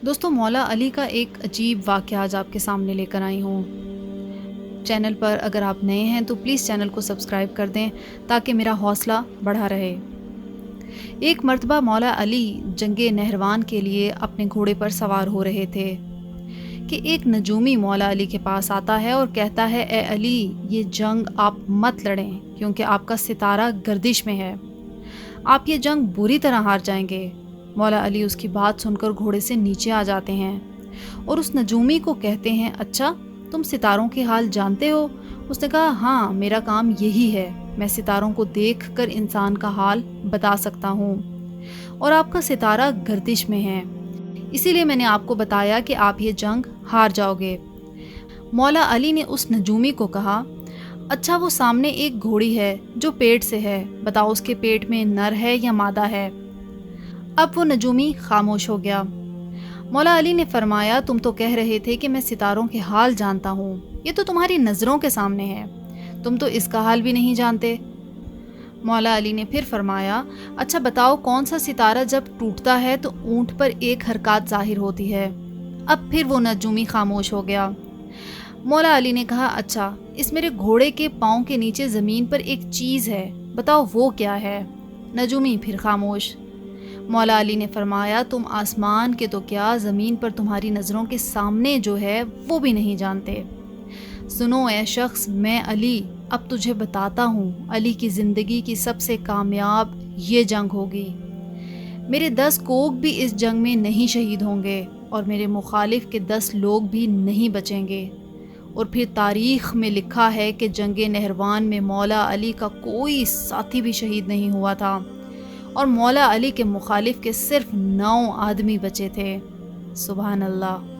دوستوں، مولا علی کا ایک عجیب واقعہ آج آپ کے سامنے لے کر آئی ہوں۔ چینل پر اگر آپ نئے ہیں تو پلیز چینل کو سبسکرائب کر دیں تاکہ میرا حوصلہ بڑھا رہے۔ ایک مرتبہ مولا علی جنگ نہروان کے لیے اپنے گھوڑے پر سوار ہو رہے تھے کہ ایک نجومی مولا علی کے پاس آتا ہے اور کہتا ہے، اے علی، یہ جنگ آپ مت لڑیں کیونکہ آپ کا ستارہ گردش میں ہے۔ آپ یہ جنگ بری طرح ہار جائیں گے۔ مولا علی اس کی بات سن کر گھوڑے سے نیچے آ جاتے ہیں اور اس نجومی کو کہتے ہیں، اچھا تم ستاروں کے حال جانتے ہو؟ اس نے کہا، ہاں، میرا کام یہی ہے، میں ستاروں کو دیکھ کر انسان کا حال بتا سکتا ہوں، اور آپ کا ستارہ گردش میں ہے، اسی لیے میں نے آپ کو بتایا کہ آپ یہ جنگ ہار جاؤ گے۔ مولا علی نے اس نجومی کو کہا، اچھا وہ سامنے ایک گھوڑی ہے جو پیٹ سے ہے، بتاؤ اس کے پیٹ میں نر ہے یا مادہ ہے؟ اب وہ نجومی خاموش ہو گیا۔ مولا علی نے فرمایا، تم تو کہہ رہے تھے کہ میں ستاروں کے حال جانتا ہوں، یہ تو تمہاری نظروں کے سامنے ہے، تم تو اس کا حال بھی نہیں جانتے۔ مولا علی نے پھر فرمایا، اچھا بتاؤ کون سا ستارہ جب ٹوٹتا ہے تو اونٹ پر ایک حرکات ظاہر ہوتی ہے؟ اب پھر وہ نجومی خاموش ہو گیا۔ مولا علی نے کہا، اچھا اس میرے گھوڑے کے پاؤں کے نیچے زمین پر ایک چیز ہے، بتاؤ وہ کیا ہے؟ نجومی پھر خاموش۔ مولا علی نے فرمایا، تم آسمان کے تو کیا، زمین پر تمہاری نظروں کے سامنے جو ہے وہ بھی نہیں جانتے۔ سنو اے شخص، میں علی اب تجھے بتاتا ہوں، علی کی زندگی کی سب سے کامیاب یہ جنگ ہوگی۔ میرے 10 کوک بھی اس جنگ میں نہیں شہید ہوں گے اور میرے مخالف کے 10 لوگ بھی نہیں بچیں گے۔ اور پھر تاریخ میں لکھا ہے کہ جنگ نہروان میں مولا علی کا کوئی ساتھی بھی شہید نہیں ہوا تھا، اور مولا علی کے مخالف کے صرف 9 آدمی بچے تھے۔ سبحان اللہ۔